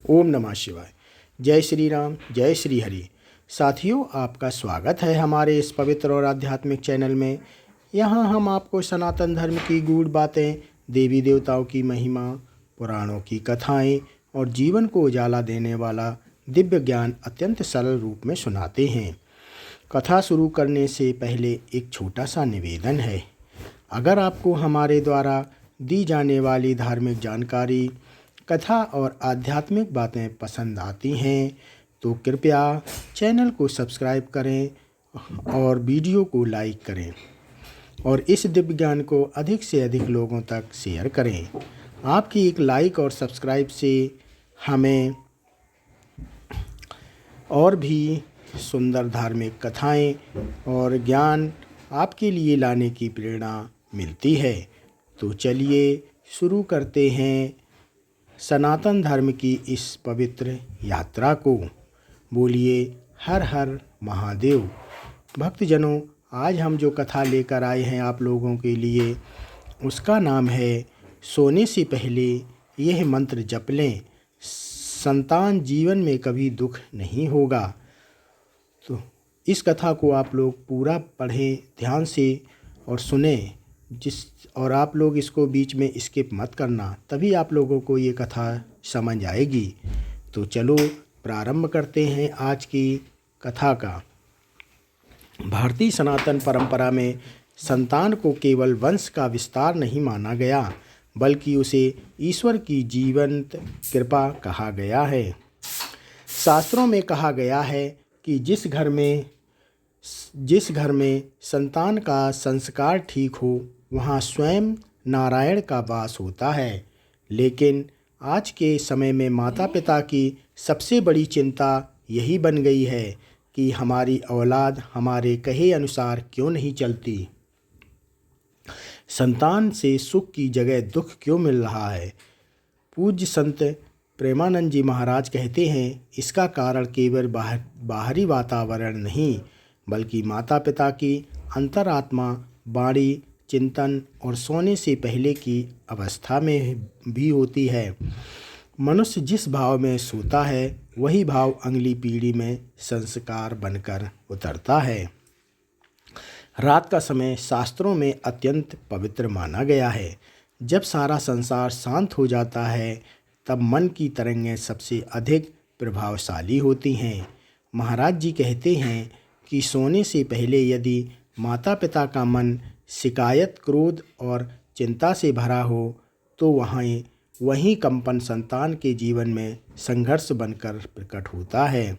ओम नमः शिवाय। जय श्री राम, जय श्री हरि। साथियों, आपका स्वागत है हमारे इस पवित्र और आध्यात्मिक चैनल में। यहाँ हम आपको सनातन धर्म की गूढ़ बातें, देवी देवताओं की महिमा, पुराणों की कथाएं और जीवन को उजाला देने वाला दिव्य ज्ञान अत्यंत सरल रूप में सुनाते हैं। कथा शुरू करने से पहले एक छोटा सा निवेदन है। अगर आपको हमारे द्वारा दी जाने वाली धार्मिक जानकारी, कथा और आध्यात्मिक बातें पसंद आती हैं तो कृपया चैनल को सब्सक्राइब करें और वीडियो को लाइक करें और इस दिव्य ज्ञान को अधिक से अधिक लोगों तक शेयर करें। आपकी एक लाइक और सब्सक्राइब से हमें और भी सुंदर धार्मिक कथाएं और ज्ञान आपके लिए लाने की प्रेरणा मिलती है। तो चलिए शुरू करते हैं सनातन धर्म की इस पवित्र यात्रा को। बोलिए हर हर महादेव। भक्तजनों, आज हम जो कथा लेकर आए हैं आप लोगों के लिए, उसका नाम है सोने से पहले यह मंत्र जप लें, संतान जीवन में कभी दुख नहीं होगा। तो इस कथा को आप लोग पूरा पढ़ें ध्यान से और सुने, और आप लोग इसको बीच में स्किप मत करना, तभी आप लोगों को ये कथा समझ आएगी। तो चलो प्रारंभ करते हैं आज की कथा का। भारतीय सनातन परंपरा में संतान को केवल वंश का विस्तार नहीं माना गया, बल्कि उसे ईश्वर की जीवंत कृपा कहा गया है। शास्त्रों में कहा गया है कि जिस घर में संतान का संस्कार ठीक हो, वहाँ स्वयं नारायण का वास होता है। लेकिन आज के समय में माता पिता की सबसे बड़ी चिंता यही बन गई है कि हमारी औलाद हमारे कहे अनुसार क्यों नहीं चलती, संतान से सुख की जगह दुख क्यों मिल रहा है। पूज्य संत प्रेमानंद जी महाराज कहते हैं, इसका कारण केवल बाहरी वातावरण नहीं, बल्कि माता पिता की अंतरात्मा, वाणी, चिंतन और सोने से पहले की अवस्था में भी होती है। मनुष्य जिस भाव में सोता है, वही भाव अगली पीढ़ी में संस्कार बनकर उतरता है। रात का समय शास्त्रों में अत्यंत पवित्र माना गया है। जब सारा संसार शांत हो जाता है, तब मन की तरंगें सबसे अधिक प्रभावशाली होती हैं। महाराज जी कहते हैं कि सोने से पहले यदि माता पिता का मन शिकायत, क्रोध और चिंता से भरा हो, तो वहीं कंपन संतान के जीवन में संघर्ष बनकर प्रकट होता है।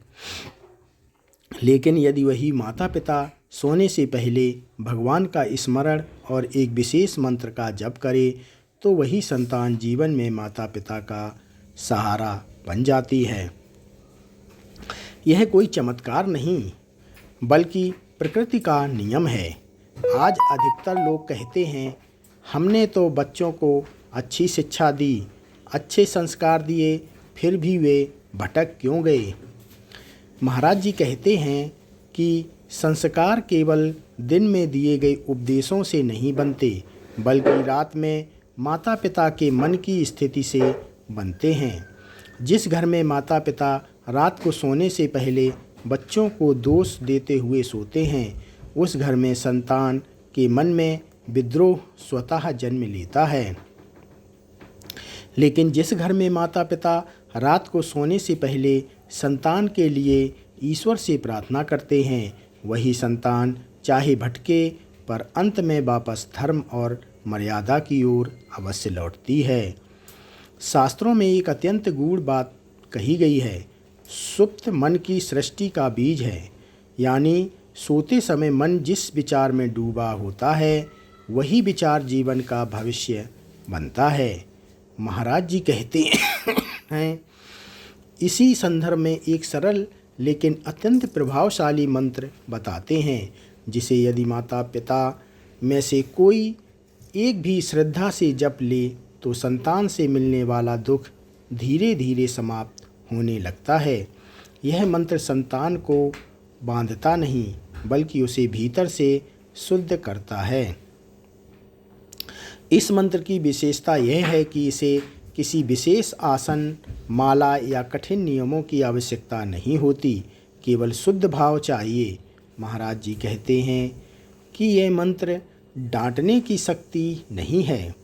लेकिन यदि वही माता पिता सोने से पहले भगवान का स्मरण और एक विशेष मंत्र का जप करे, तो वही संतान जीवन में माता पिता का सहारा बन जाती है। यह कोई चमत्कार नहीं, बल्कि प्रकृति का नियम है। आज अधिकतर लोग कहते हैं, हमने तो बच्चों को अच्छी शिक्षा दी, अच्छे संस्कार दिए, फिर भी वे भटक क्यों गए। महाराज जी कहते हैं कि संस्कार केवल दिन में दिए गए उपदेशों से नहीं बनते, बल्कि रात में माता पिता के मन की स्थिति से बनते हैं। जिस घर में माता पिता रात को सोने से पहले बच्चों को दोष देते हुए सोते हैं, उस घर में संतान के मन में विद्रोह स्वतः जन्म लेता है। लेकिन जिस घर में माता पिता रात को सोने से पहले संतान के लिए ईश्वर से प्रार्थना करते हैं, वही संतान चाहे भटके, पर अंत में वापस धर्म और मर्यादा की ओर अवश्य लौटती है। शास्त्रों में एक अत्यंत गूढ़ बात कही गई है, सुप्त मन की सृष्टि का बीज है। यानी सोते समय मन जिस विचार में डूबा होता है, वही विचार जीवन का भविष्य बनता है। महाराज जी कहते हैं, इसी संदर्भ में एक सरल लेकिन अत्यंत प्रभावशाली मंत्र बताते हैं, जिसे यदि माता पिता में से कोई एक भी श्रद्धा से जप ले, तो संतान से मिलने वाला दुख धीरे धीरे समाप्त होने लगता है। यह मंत्र संतान को बांधता नहीं, बल्कि उसे भीतर से शुद्ध करता है। इस मंत्र की विशेषता यह है कि इसे किसी विशेष आसन, माला या कठिन नियमों की आवश्यकता नहीं होती, केवल शुद्ध भाव चाहिए। महाराज जी कहते हैं कि यह मंत्र डांटने की शक्ति नहीं है,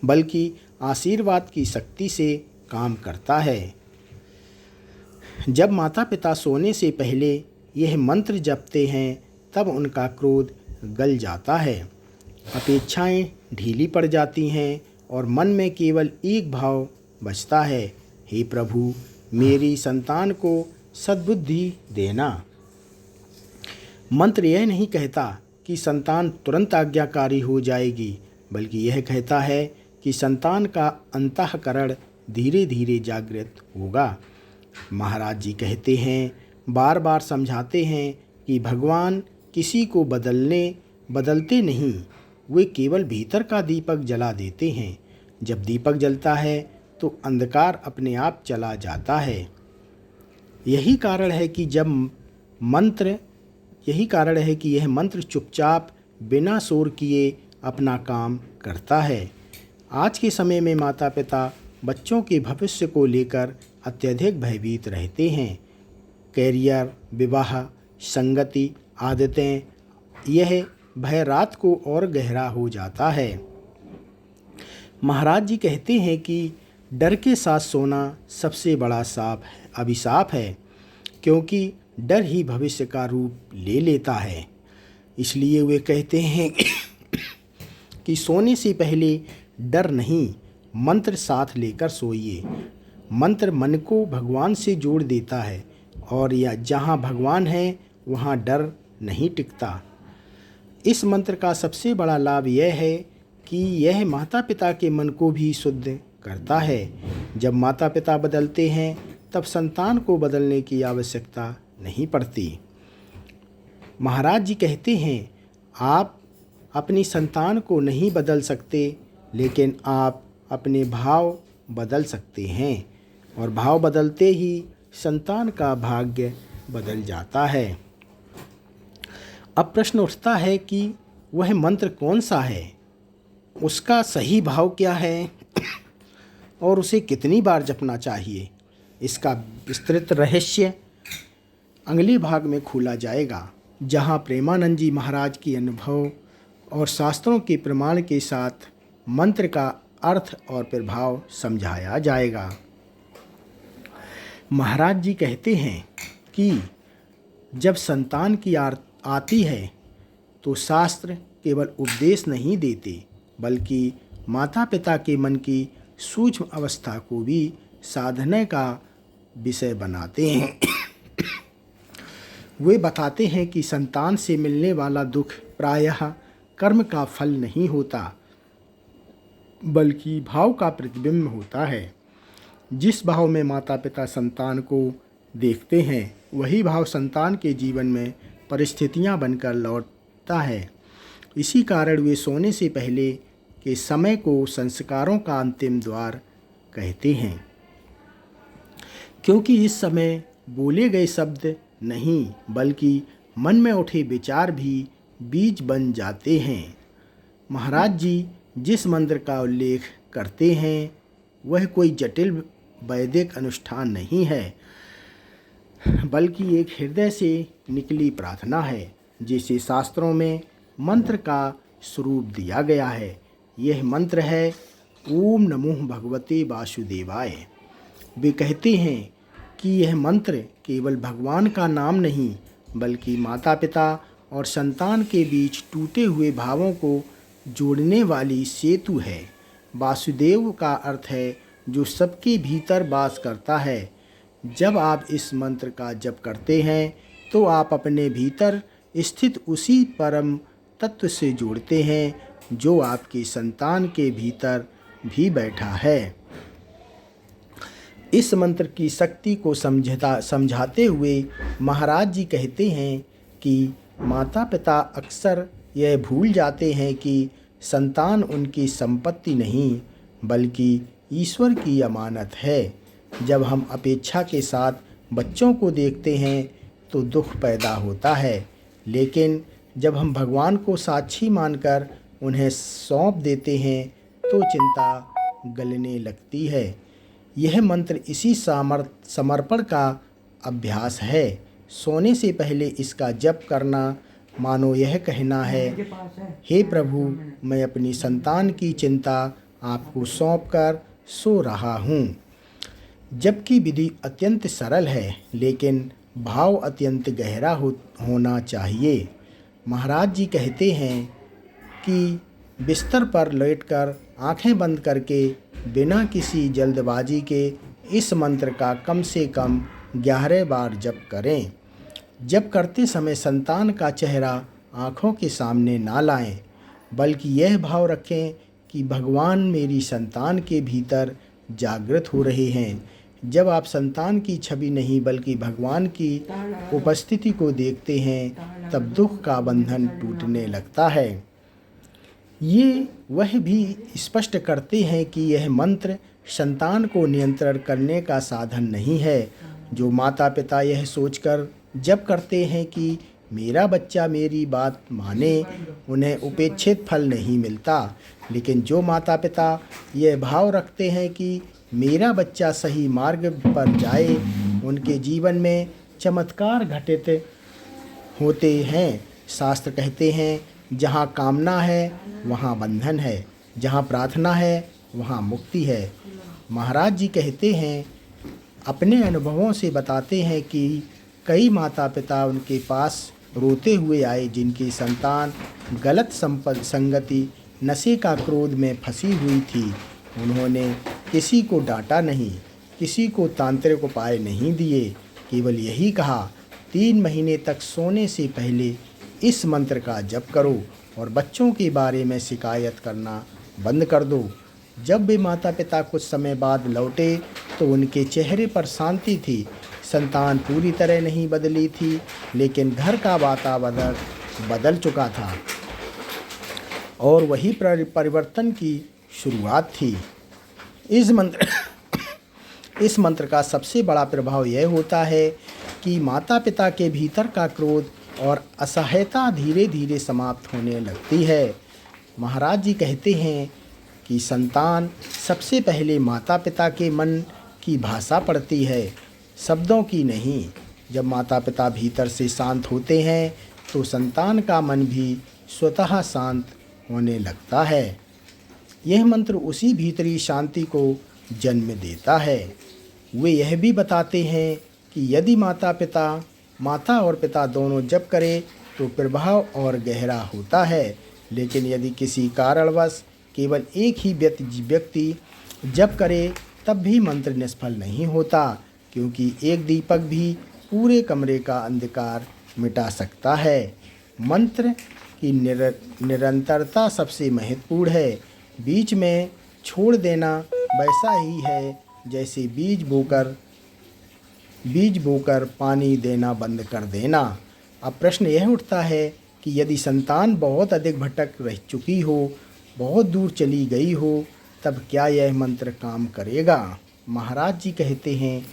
बल्कि आशीर्वाद की शक्ति से काम करता है। जब माता पिता सोने से पहले यह मंत्र जपते हैं, तब उनका क्रोध गल जाता है, अपेक्षाएं ढीली पड़ जाती हैं और मन में केवल एक भाव बचता है, हे प्रभु, मेरी संतान को सद्बुद्धि देना। मंत्र यह नहीं कहता कि संतान तुरंत आज्ञाकारी हो जाएगी, बल्कि यह कहता है कि संतान का अंतःकरण धीरे धीरे जागृत होगा। महाराज जी कहते हैं, बार बार समझाते हैं कि भगवान किसी को बदलते नहीं, वे केवल भीतर का दीपक जला देते हैं। जब दीपक जलता है तो अंधकार अपने आप चला जाता है। यही कारण है कि यह मंत्र चुपचाप बिना शोर किए अपना काम करता है। आज के समय में माता पिता बच्चों के भविष्य को लेकर अत्यधिक भयभीत रहते हैं। कैरियर, विवाह, संगति, आदतें, यह भय रात को और गहरा हो जाता है। महाराज जी कहते हैं कि डर के साथ सोना सबसे बड़ा अभिशाप है, क्योंकि डर ही भविष्य का रूप ले लेता है। इसलिए वे कहते हैं कि सोने से पहले डर नहीं, मंत्र साथ लेकर सोइए। मंत्र मन को भगवान से जोड़ देता है, और या जहाँ भगवान है वहाँ डर नहीं टिकता। इस मंत्र का सबसे बड़ा लाभ यह है कि यह माता पिता के मन को भी शुद्ध करता है। जब माता पिता बदलते हैं, तब संतान को बदलने की आवश्यकता नहीं पड़ती। महाराज जी कहते हैं, आप अपनी संतान को नहीं बदल सकते, लेकिन आप अपने भाव बदल सकते हैं, और भाव बदलते ही संतान का भाग्य बदल जाता है। अब प्रश्न उठता है कि वह मंत्र कौन सा है, उसका सही भाव क्या है और उसे कितनी बार जपना चाहिए। इसका विस्तृत रहस्य अगले भाग में खोला जाएगा, जहाँ प्रेमानंद जी महाराज की अनुभव और शास्त्रों के प्रमाण के साथ मंत्र का अर्थ और प्रभाव समझाया जाएगा। महाराज जी कहते हैं कि जब संतान की आती है तो शास्त्र केवल उपदेश नहीं देते, बल्कि माता पिता के मन की सूक्ष्म अवस्था को भी साधना का विषय बनाते हैं। वे बताते हैं कि संतान से मिलने वाला दुख प्रायः कर्म का फल नहीं होता, बल्कि भाव का प्रतिबिंब होता है। जिस भाव में माता पिता संतान को देखते हैं, वही भाव संतान के जीवन में परिस्थितियां बनकर लौटता है। इसी कारण वे सोने से पहले के समय को संस्कारों का अंतिम द्वार कहते हैं, क्योंकि इस समय बोले गए शब्द नहीं, बल्कि मन में उठे विचार भी बीज बन जाते हैं। महाराज जी जिस मंत्र का उल्लेख करते हैं, वह कोई जटिल वैदिक अनुष्ठान नहीं है, बल्कि एक हृदय से निकली प्रार्थना है, जिसे शास्त्रों में मंत्र का स्वरूप दिया गया है। यह मंत्र है ओम नमो भगवते वासुदेवाय। वे कहते हैं कि यह मंत्र केवल भगवान का नाम नहीं, बल्कि माता पिता और संतान के बीच टूटे हुए भावों को जोड़ने वाली सेतु है। वासुदेव का अर्थ है जो सबके भीतर वास करता है। जब आप इस मंत्र का जप करते हैं, तो आप अपने भीतर स्थित उसी परम तत्व से जुड़ते हैं जो आपकी संतान के भीतर भी बैठा है। इस मंत्र की शक्ति को समझाते हुए महाराज जी कहते हैं कि माता पिता अक्सर यह भूल जाते हैं कि संतान उनकी संपत्ति नहीं, बल्कि ईश्वर की अमानत है। जब हम अपेक्षा के साथ बच्चों को देखते हैं तो दुख पैदा होता है, लेकिन जब हम भगवान को साक्षी मानकर उन्हें सौंप देते हैं तो चिंता गलने लगती है। यह मंत्र इसी समर्पण का अभ्यास है। सोने से पहले इसका जप करना मानो यह कहना है, हे प्रभु, मैं अपनी संतान की चिंता आपको सौंपकर सो रहा हूँ। जबकि विधि अत्यंत सरल है, लेकिन भाव अत्यंत गहरा होना चाहिए। महाराज जी कहते हैं कि बिस्तर पर लेटकर आंखें बंद करके बिना किसी जल्दबाजी के इस मंत्र का कम से कम 11 बार जप करें। जप करते समय संतान का चेहरा आँखों के सामने ना लाएं, बल्कि यह भाव रखें कि भगवान मेरी संतान के भीतर जागृत हो रहे हैं। जब आप संतान की छवि नहीं बल्कि भगवान की उपस्थिति को देखते हैं, तब दुख का बंधन टूटने लगता है। ये वह भी स्पष्ट करते हैं कि यह मंत्र संतान को नियंत्रण करने का साधन नहीं है। जो माता पिता यह सोचकर जप करते हैं कि मेरा बच्चा मेरी बात माने, उन्हें उपेक्षित फल नहीं मिलता। लेकिन जो माता पिता यह भाव रखते हैं कि मेरा बच्चा सही मार्ग पर जाए, उनके जीवन में चमत्कार घटित होते हैं। शास्त्र कहते हैं, जहाँ कामना है वहाँ बंधन है, जहाँ प्रार्थना है वहाँ मुक्ति है। महाराज जी कहते हैं, अपने अनुभवों से बताते हैं कि कई माता पिता उनके पास रोते हुए आए जिनकी संतान गलत संगति, नशे का क्रोध में फंसी हुई थी। उन्होंने किसी को डांटा नहीं, किसी को तांत्रिक उपाय नहीं दिए, केवल यही कहा, 3 महीने तक सोने से पहले इस मंत्र का जप करो और बच्चों के बारे में शिकायत करना बंद कर दो। जब वे माता पिता कुछ समय बाद लौटे तो उनके चेहरे पर शांति थी। संतान पूरी तरह नहीं बदली थी, लेकिन घर का वातावरण बदल चुका था और वही परिवर्तन की शुरुआत थी। इस मंत्र का सबसे बड़ा प्रभाव यह होता है कि माता पिता के भीतर का क्रोध और असहायता धीरे धीरे समाप्त होने लगती है। महाराज जी कहते हैं कि संतान सबसे पहले माता पिता के मन की भाषा पढ़ती है, शब्दों की नहीं। जब माता पिता भीतर से शांत होते हैं तो संतान का मन भी स्वतः शांत होने लगता है। यह मंत्र उसी भीतरी शांति को जन्म देता है। वे यह भी बताते हैं कि यदि माता और पिता दोनों जप करें तो प्रभाव और गहरा होता है। लेकिन यदि किसी कारणवश केवल एक ही व्यक्ति जप करे, तब भी मंत्र निष्फल नहीं होता, क्योंकि एक दीपक भी पूरे कमरे का अंधकार मिटा सकता है। मंत्र की निरंतरता सबसे महत्वपूर्ण है। बीच में छोड़ देना वैसा ही है जैसे बीज बोकर पानी देना बंद कर देना। अब प्रश्न यह उठता है कि यदि संतान बहुत अधिक भटक रह चुकी हो, बहुत दूर चली गई हो, तब क्या यह मंत्र काम करेगा? महाराज जी कहते हैं,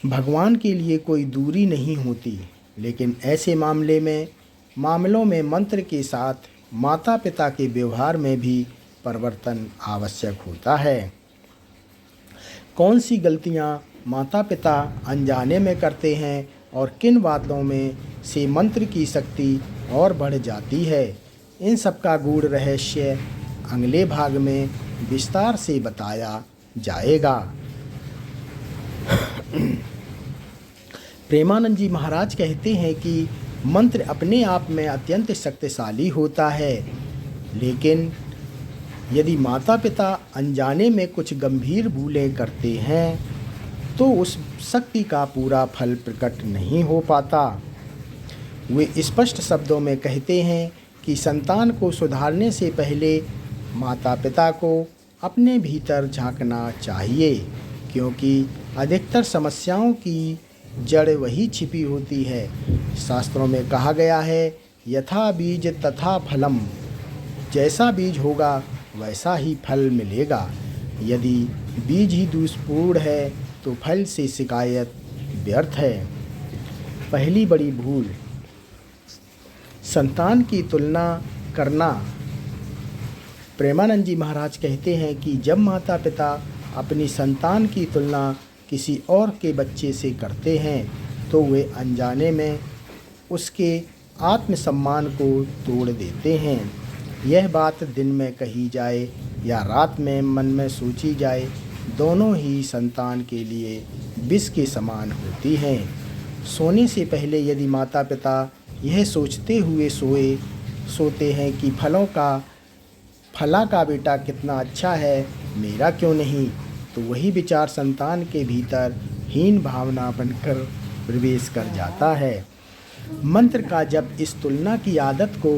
भगवान के लिए कोई दूरी नहीं होती, लेकिन ऐसे मामलों में मंत्र के साथ माता पिता के व्यवहार में भी परिवर्तन आवश्यक होता है। कौन सी गलतियां माता पिता अनजाने में करते हैं और किन बातों में से मंत्र की शक्ति और बढ़ जाती है, इन सब का गूढ़ रहस्य अगले भाग में विस्तार से बताया जाएगा। प्रेमानंद जी महाराज कहते हैं कि मंत्र अपने आप में अत्यंत शक्तिशाली होता है, लेकिन यदि माता पिता अनजाने में कुछ गंभीर भूलें करते हैं तो उस शक्ति का पूरा फल प्रकट नहीं हो पाता। वे स्पष्ट शब्दों में कहते हैं कि संतान को सुधारने से पहले माता पिता को अपने भीतर झांकना चाहिए, क्योंकि अधिकतर समस्याओं की जड़ वही छिपी होती है। शास्त्रों में कहा गया है, यथा बीज तथा फलम, जैसा बीज होगा वैसा ही फल मिलेगा। यदि बीज ही दोषपूर्ण है तो फल से शिकायत व्यर्थ है। पहली बड़ी भूल, संतान की तुलना करना प्रेमानंद जी महाराज कहते हैं कि जब माता पिता अपनी संतान की तुलना किसी और के बच्चे से करते हैं तो वे अनजाने में उसके आत्मसम्मान को तोड़ देते हैं। यह बात दिन में कही जाए या रात में मन में सोची जाए, दोनों ही संतान के लिए विष के समान होती हैं। सोने से पहले यदि माता पिता यह सोचते हुए सोते हैं कि फला का बेटा कितना अच्छा है, मेरा क्यों नहीं, तो वही विचार संतान के भीतर हीन भावना बनकर प्रवेश कर जाता है। मंत्र का जब इस तुलना की आदत को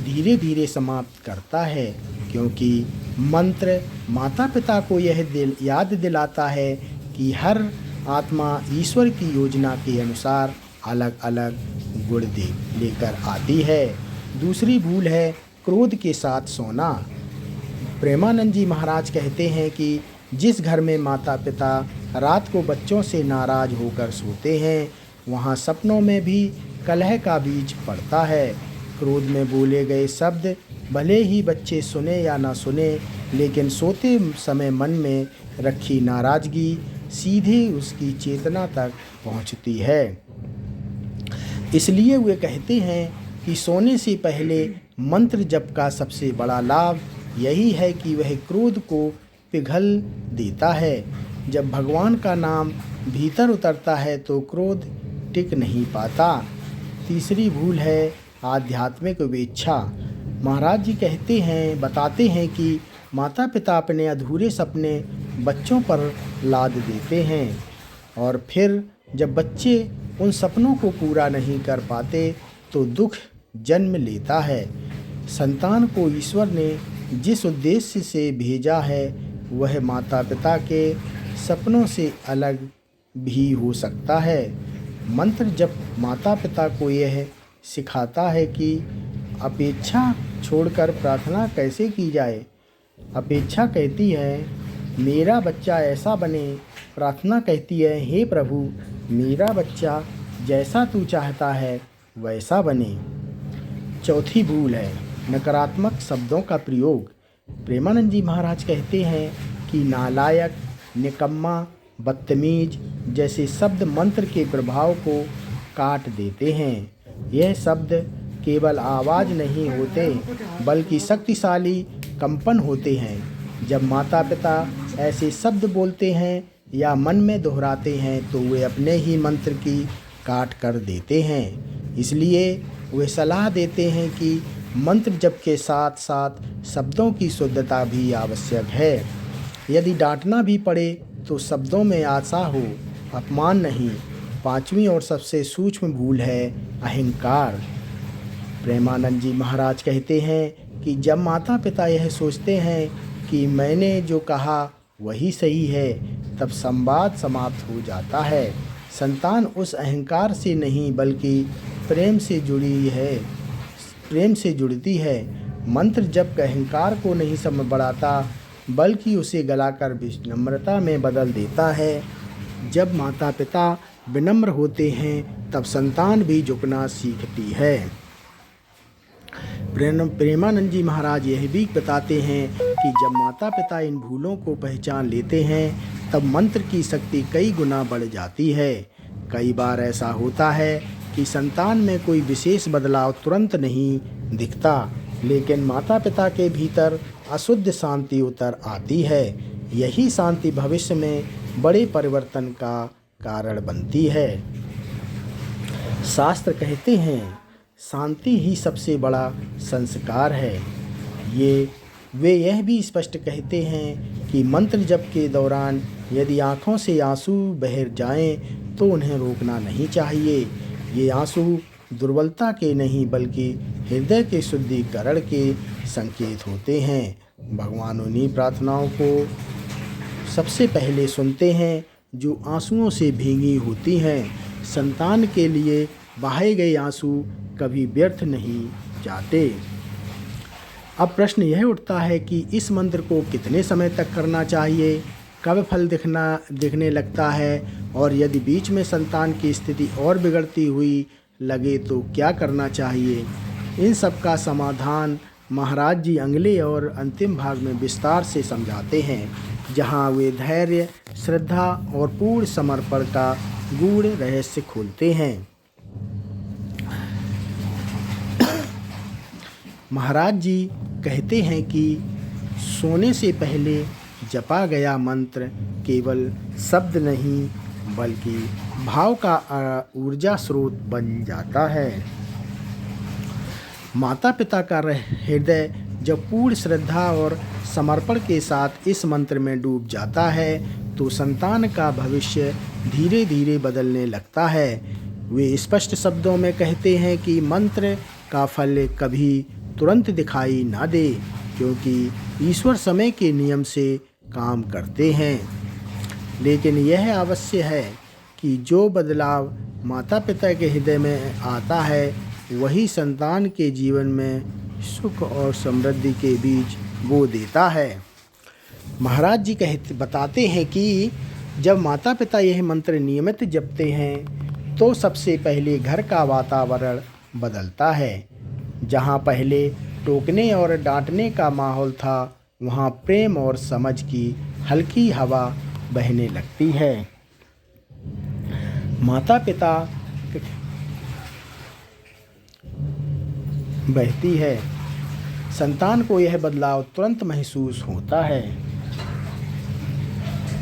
धीरे धीरे समाप्त करता है, क्योंकि मंत्र माता पिता को यह याद दिलाता है कि हर आत्मा ईश्वर की योजना के अनुसार अलग अलग गुण लेकर आती है। दूसरी भूल है क्रोध के साथ सोना। प्रेमानंद जी महाराज कहते हैं कि जिस घर में माता पिता रात को बच्चों से नाराज होकर सोते हैं, वहाँ सपनों में भी कलह का बीज पड़ता है। क्रोध में बोले गए शब्द भले ही बच्चे सुने या ना सुने, लेकिन सोते समय मन में रखी नाराज़गी सीधे उसकी चेतना तक पहुंचती है। इसलिए वे कहते हैं कि सोने से पहले मंत्र जप का सबसे बड़ा लाभ यही है कि वह क्रोध को पिघल देता है। जब भगवान का नाम भीतर उतरता है तो क्रोध टिक नहीं पाता। तीसरी भूल है आध्यात्मिक उपेक्षा। महाराज जी बताते हैं कि माता पिता अपने अधूरे सपने बच्चों पर लाद देते हैं और फिर जब बच्चे उन सपनों को पूरा नहीं कर पाते तो दुख जन्म लेता है। संतान को ईश्वर ने जिस उद्देश्य से भेजा है वह माता पिता के सपनों से अलग भी हो सकता है। मंत्र जब माता पिता को यह सिखाता है कि अपेक्षा छोड़कर प्रार्थना कैसे की जाए। अपेक्षा कहती है मेरा बच्चा ऐसा बने, प्रार्थना कहती है हे प्रभु मेरा बच्चा जैसा तू चाहता है वैसा बने। चौथी भूल है नकारात्मक शब्दों का प्रयोग। प्रेमानंद जी महाराज कहते हैं कि नालायक, निकम्मा, बदतमीज जैसे शब्द मंत्र के प्रभाव को काट देते हैं। यह शब्द केवल आवाज़ नहीं होते बल्कि शक्तिशाली कंपन होते हैं। जब माता पिता ऐसे शब्द बोलते हैं या मन में दोहराते हैं तो वे अपने ही मंत्र की काट कर देते हैं। इसलिए वे सलाह देते हैं कि मंत्र जप के साथ साथ शब्दों की शुद्धता भी आवश्यक है। यदि डांटना भी पड़े तो शब्दों में आशा हो, अपमान नहीं। पांचवी और सबसे सूक्ष्म भूल है अहंकार। प्रेमानंद जी महाराज कहते हैं कि जब माता पिता यह सोचते हैं कि मैंने जो कहा वही सही है, तब संवाद समाप्त हो जाता है। संतान उस अहंकार से नहीं बल्कि प्रेम से जुड़ती है। मंत्र जप अहंकार को नहीं बढ़ाता बल्कि उसे गलाकर विनम्रता में बदल देता है। जब माता पिता विनम्र होते हैं तब संतान भी झुकना सीखती है। प्रेमानंद जी महाराज यह भी बताते हैं कि जब माता पिता इन भूलों को पहचान लेते हैं तब मंत्र की शक्ति कई गुना बढ़ जाती है। कई बार ऐसा होता है कि संतान में कोई विशेष बदलाव तुरंत नहीं दिखता, लेकिन माता पिता के भीतर अशुद्ध शांति उतर आती है। यही शांति भविष्य में बड़े परिवर्तन का कारण बनती है। शास्त्र कहते हैं शांति ही सबसे बड़ा संस्कार है। वे यह भी स्पष्ट कहते हैं कि मंत्र जप के दौरान यदि आँखों से आंसू बह जाएं तो उन्हें रोकना नहीं चाहिए। ये आंसू दुर्बलता के नहीं बल्कि हृदय के शुद्धिकरण के संकेत होते हैं। भगवान उन्हीं प्रार्थनाओं को सबसे पहले सुनते हैं जो आंसुओं से भीगी होती हैं। संतान के लिए बहाए गए आंसू कभी व्यर्थ नहीं जाते। अब प्रश्न यह उठता है कि इस मंत्र को कितने समय तक करना चाहिए, कब फल दिखने लगता है, और यदि बीच में संतान की स्थिति और बिगड़ती हुई लगे तो क्या करना चाहिए। इन सब का समाधान महाराज जी अगले और अंतिम भाग में विस्तार से समझाते हैं, जहां वे धैर्य, श्रद्धा और पूर्ण समर्पण का गूढ़ रहस्य खोलते हैं। महाराज जी कहते हैं कि सोने से पहले जपा गया मंत्र केवल शब्द नहीं बल्कि भाव का ऊर्जा स्रोत बन जाता है। माता पिता का हृदय जब पूर्ण श्रद्धा और समर्पण के साथ इस मंत्र में डूब जाता है तो संतान का भविष्य धीरे धीरे बदलने लगता है। वे स्पष्ट शब्दों में कहते हैं कि मंत्र का फल कभी तुरंत दिखाई ना दे, क्योंकि ईश्वर समय के नियम से काम करते हैं। लेकिन यह अवश्य है कि जो बदलाव माता पिता के हृदय में आता है वही संतान के जीवन में सुख और समृद्धि के बीज बो देता है। महाराज जी बताते हैं कि जब माता पिता यह मंत्र नियमित जपते हैं तो सबसे पहले घर का वातावरण बदलता है। जहाँ पहले टोकने और डांटने का माहौल था, वहाँ प्रेम और समझ की हल्की हवा बहने लगती है। माता पिता बहती है। संतान को यह बदलाव तुरंत महसूस होता है।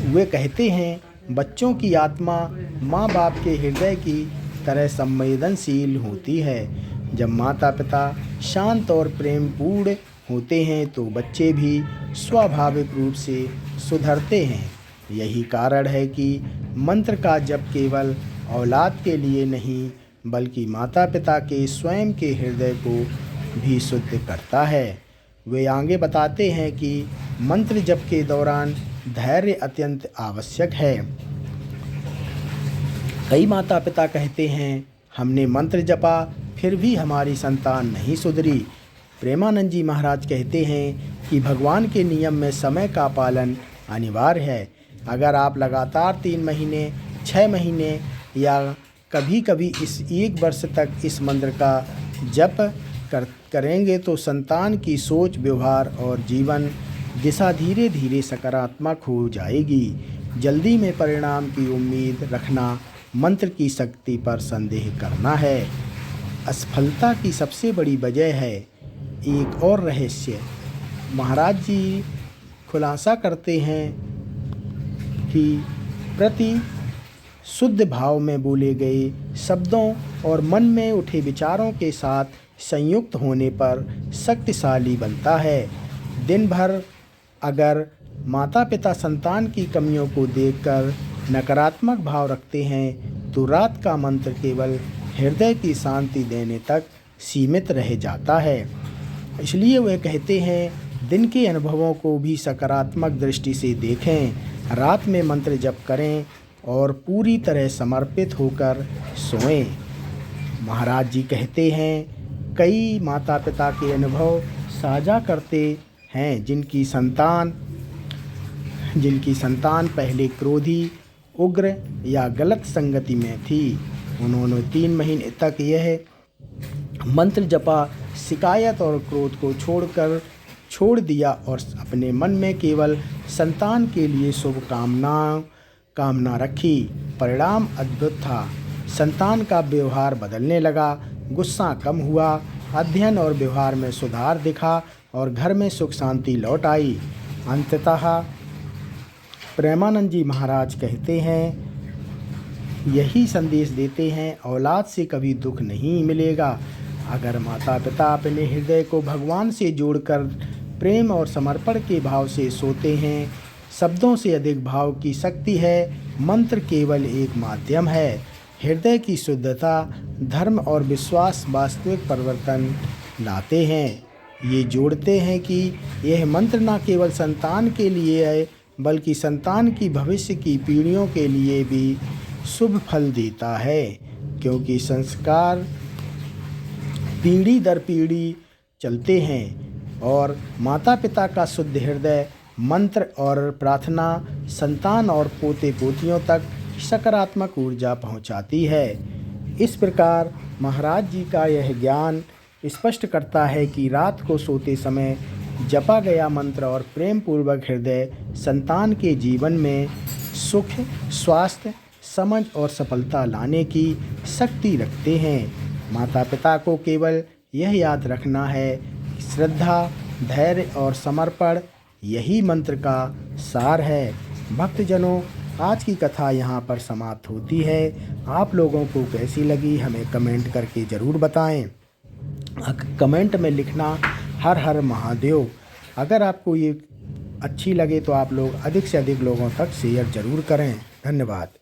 वे कहते हैं, बच्चों की आत्मा माँ बाप के हृदय की तरह संवेदनशील होती है। जब माता पिता शांत और प्रेम पूर्ण होते हैं तो बच्चे भी स्वाभाविक रूप से सुधरते हैं। यही कारण है कि मंत्र का जप केवल औलाद के लिए नहीं बल्कि माता पिता के स्वयं के हृदय को भी शुद्ध करता है। वे आगे बताते हैं कि मंत्र जप के दौरान धैर्य अत्यंत आवश्यक है। कई माता पिता कहते हैं, हमने मंत्र जपा फिर भी हमारी संतान नहीं सुधरी। प्रेमानंद जी महाराज कहते हैं कि भगवान के नियम में समय का पालन अनिवार्य है। अगर आप लगातार 3 महीने, 6 महीने या कभी कभी इस 1 वर्ष तक इस मंत्र का जप करेंगे तो संतान की सोच, व्यवहार और जीवन दिशा धीरे धीरे सकारात्मक हो जाएगी। जल्दी में परिणाम की उम्मीद रखना मंत्र की शक्ति पर संदेह करना है। असफलता की सबसे बड़ी वजह है। एक और रहस्य महाराज जी खुलासा करते हैं कि प्रति शुद्ध भाव में बोले गए शब्दों और मन में उठे विचारों के साथ संयुक्त होने पर शक्तिशाली बनता है। दिन भर अगर माता पिता संतान की कमियों को देखकर नकारात्मक भाव रखते हैं तो रात का मंत्र केवल हृदय की शांति देने तक सीमित रह जाता है। इसलिए वे कहते हैं, दिन के अनुभवों को भी सकारात्मक दृष्टि से देखें। रात में मंत्र जप करें और पूरी तरह समर्पित होकर सोएं। महाराज जी कहते हैं, कई माता पिता के अनुभव साझा करते हैं जिनकी संतान पहले क्रोधी, उग्र या गलत संगति में थी। उन्होंने 3 महीने तक यह मंत्र जपा, शिकायत और क्रोध को छोड़ दिया और अपने मन में केवल संतान के लिए शुभ कामना रखी। परिणाम अद्भुत था। संतान का व्यवहार बदलने लगा, गुस्सा कम हुआ, अध्ययन और व्यवहार में सुधार दिखा और घर में सुख शांति लौट आई। अंततः प्रेमानंद जी महाराज कहते हैं, यही संदेश देते हैं, औलाद से कभी दुख नहीं मिलेगा। अगर माता पिता अपने हृदय को भगवान से जोड़कर प्रेम और समर्पण के भाव से सोते हैं, शब्दों से अधिक भाव की शक्ति है। मंत्र केवल एक माध्यम है। हृदय की शुद्धता, धर्म और विश्वास वास्तविक परिवर्तन लाते हैं। ये जोड़ते हैं कि यह मंत्र न केवल संतान के लिए है बल्कि संतान की भविष्य की पीढ़ियों के लिए भी शुभ फल देता है, क्योंकि संस्कार पीढ़ी दर पीढ़ी चलते हैं और माता पिता का शुद्ध हृदय मंत्र और प्रार्थना संतान और पोते पोतियों तक सकारात्मक ऊर्जा पहुंचाती है। इस प्रकार महाराज जी का यह ज्ञान स्पष्ट करता है कि रात को सोते समय जपा गया मंत्र और प्रेम पूर्वक हृदय संतान के जीवन में सुख, स्वास्थ्य, समझ और सफलता लाने की शक्ति रखते हैं। माता पिता को केवल यह याद रखना है कि श्रद्धा, धैर्य और समर्पण यही मंत्र का सार है। भक्तजनों, आज की कथा यहाँ पर समाप्त होती है। आप लोगों को कैसी लगी हमें कमेंट करके ज़रूर बताएं। कमेंट में लिखना हर हर महादेव। अगर आपको ये अच्छी लगे तो आप लोग अधिक से अधिक लोगों तक शेयर ज़रूर करें। धन्यवाद।